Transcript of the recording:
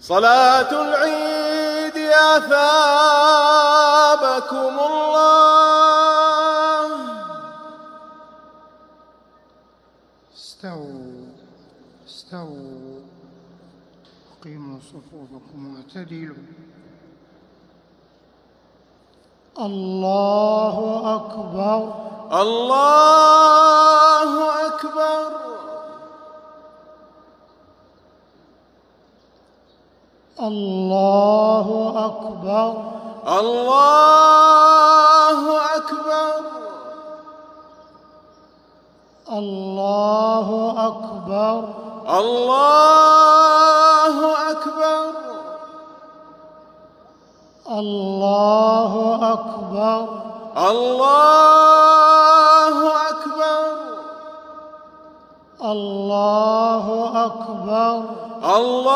صلاة العيد يا ثابكم الله. استووا أقيموا صفوفكم واعتدلوا. الله أكبر الله أكبر. الله أكبر الله أكبر. الله أكبر الله أكبر. الله أكبر الله أكبر. الله أكبر. الله